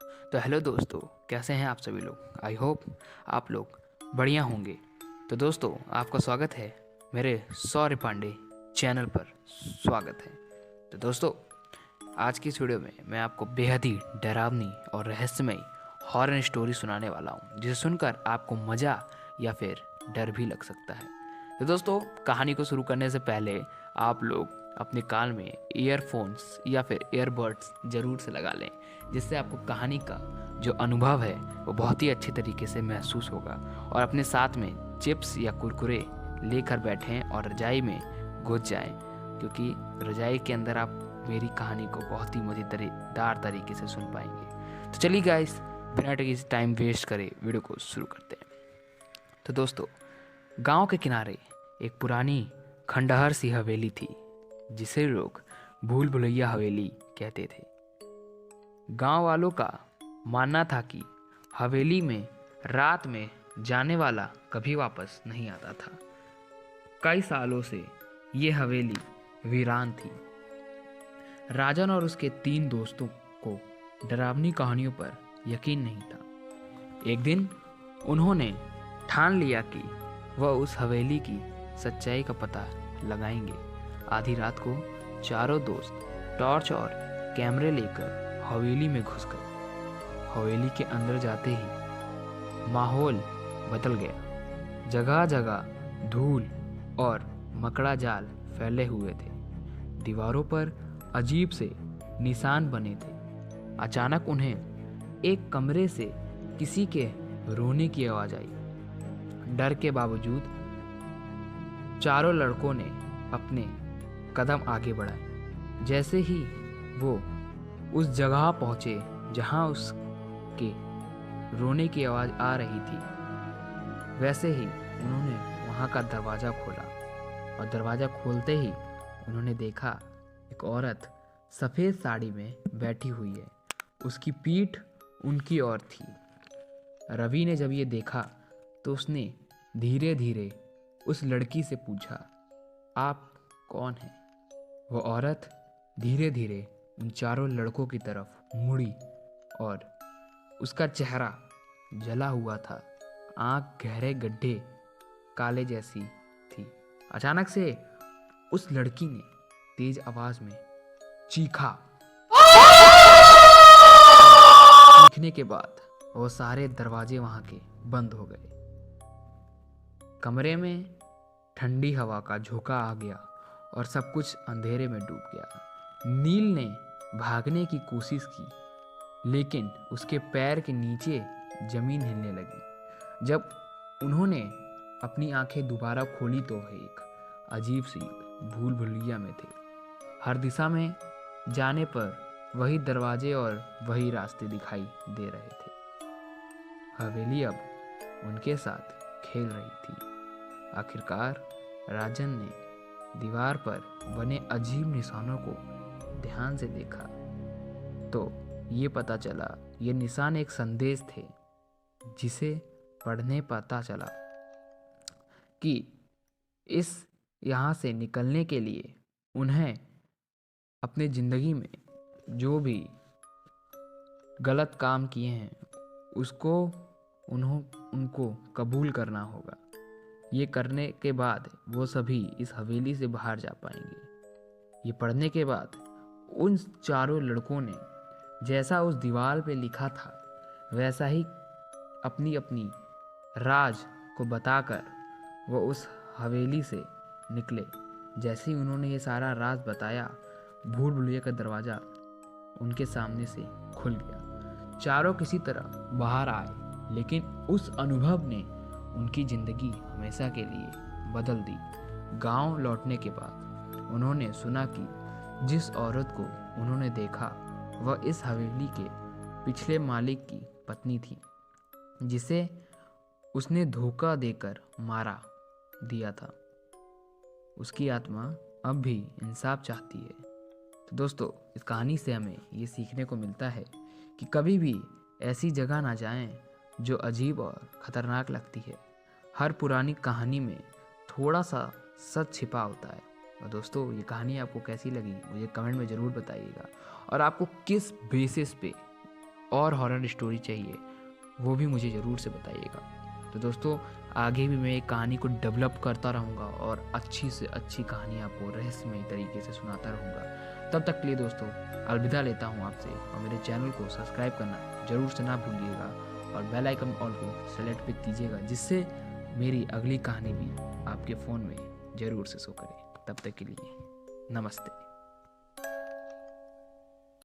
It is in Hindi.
तो हेलो दोस्तों, कैसे हैं आप सभी लोग। आई होप आप लोग बढ़िया होंगे। तो दोस्तों, आपका स्वागत है मेरे सौर्य पांडे चैनल पर। स्वागत है। तो दोस्तों, आज की इस वीडियो में मैं आपको बेहद ही डरावनी और रहस्यमयी हॉरर स्टोरी सुनाने वाला हूँ, जिसे सुनकर आपको मज़ा या फिर डर भी लग सकता है। तो दोस्तों, कहानी को शुरू करने से पहले आप लोग अपने कान में ईयरफोन्स या फिर ईयरबड्स ज़रूर से लगा लें, जिससे आपको कहानी का जो अनुभव है वो बहुत ही अच्छे तरीके से महसूस होगा। और अपने साथ में चिप्स या कुरकुरे लेकर बैठें और रजाई में घुस जाएं, क्योंकि रजाई के अंदर आप मेरी कहानी को बहुत ही मज़ेदार तरीके से सुन पाएंगे। तो चलिए गाइस, बिना किसी टाइम वेस्ट करे वीडियो को शुरू करते हैं। तो दोस्तों, गांव के किनारे एक पुरानी खंडहर सी हवेली थी, जिसे लोग भूल भुलैया हवेली कहते थे। गांव वालों का मानना था कि हवेली में रात में जाने वाला कभी वापस नहीं आता था। कई सालों से ये हवेली वीरान थी। राजन और उसके 3 दोस्तों को डरावनी कहानियों पर यकीन नहीं था। एक दिन उन्होंने ठान लिया कि वह उस हवेली की सच्चाई का पता लगाएंगे। आधी रात को चारों दोस्त टॉर्च और कैमरे लेकर हवेली में घुस गए। हवेली के अंदर जाते ही माहौल बदल गया। जगह जगह धूल और मकड़ा जाल फैले हुए थे। दीवारों पर अजीब से निशान बने थे। अचानक उन्हें एक कमरे से किसी के रोने की आवाज़ आई। डर के बावजूद चारों लड़कों ने अपने कदम आगे बढ़ाए। जैसे ही वो उस जगह पहुंचे जहां उसके रोने की आवाज़ आ रही थी, वैसे ही उन्होंने वहां का दरवाज़ा खोला। और दरवाज़ा खोलते ही उन्होंने देखा एक औरत सफ़ेद साड़ी में बैठी हुई है। उसकी पीठ उनकी ओर थी। रवि ने जब ये देखा तो उसने धीरे धीरे उस लड़की से पूछा, आप कौन हैं? वो औरत धीरे धीरे उन चारों लड़कों की तरफ मुड़ी और उसका चेहरा जला हुआ था। आंख गहरे गड्ढे काले जैसी थी। अचानक से उस लड़की ने तेज आवाज में चीखा। चीखने के बाद वो सारे दरवाजे वहां के बंद हो गए। कमरे में ठंडी हवा का झोंका आ गया और सब कुछ अंधेरे में डूब गया। नील ने भागने की कोशिश की, लेकिन उसके पैर के नीचे जमीन हिलने लगी। जब उन्होंने अपनी आंखें दोबारा खोली तो वह एक अजीब सी भूल भुलैया में थे। हर दिशा में जाने पर वही दरवाजे और वही रास्ते दिखाई दे रहे थे। हवेली अब उनके साथ खेल रही थी। आखिरकार राजन ने दीवार पर बने अजीब निशानों को ध्यान से देखा तो ये पता चला ये निशान एक संदेश थे, जिसे पढ़ने पता चला कि इस यहाँ से निकलने के लिए उन्हें अपने ज़िंदगी में जो भी गलत काम किए हैं उसको उनको कबूल करना होगा। ये करने के बाद वो सभी इस हवेली से बाहर जा पाएंगे। ये पढ़ने के बाद उन चारों लड़कों ने जैसा उस दीवार पे लिखा था वैसा ही अपनी अपनी राज को बताकर वो उस हवेली से निकले। जैसे ही उन्होंने ये सारा राज बताया, भूल भुलैया का दरवाज़ा उनके सामने से खुल गया। चारों किसी तरह बाहर आए, लेकिन उस अनुभव ने उनकी ज़िंदगी हमेशा के लिए बदल दी। गांव लौटने के बाद उन्होंने सुना कि जिस औरत को उन्होंने देखा वह इस हवेली के पिछले मालिक की पत्नी थी, जिसे उसने धोखा देकर मारा दिया था। उसकी आत्मा अब भी इंसाफ चाहती है। तो दोस्तों, इस कहानी से हमें ये सीखने को मिलता है कि कभी भी ऐसी जगह ना जाएं जो अजीब और ख़तरनाक लगती है। हर पुरानी कहानी में थोड़ा सा सच छिपा होता है। और दोस्तों, ये कहानी आपको कैसी लगी मुझे कमेंट में ज़रूर बताइएगा। और आपको किस बेसिस पे और हॉरर स्टोरी चाहिए वो भी मुझे ज़रूर से बताइएगा। तो दोस्तों आगे भी मैं एक कहानी को डेवलप करता रहूँगा और अच्छी से अच्छी कहानी आपको रहस्यमय तरीके से सुनाता रहूँगा। तब तक के लिए दोस्तों अलविदा लेता हूँ आपसे, और मेरे चैनल को सब्सक्राइब करना ज़रूर से ना भूलिएगा और बेल आइकन ऑल को सेलेक्ट पे कीजिएगा, जिससे मेरी अगली कहानी भी आपके फ़ोन में ज़रूर से शो करे। तब तक के लिए नमस्ते।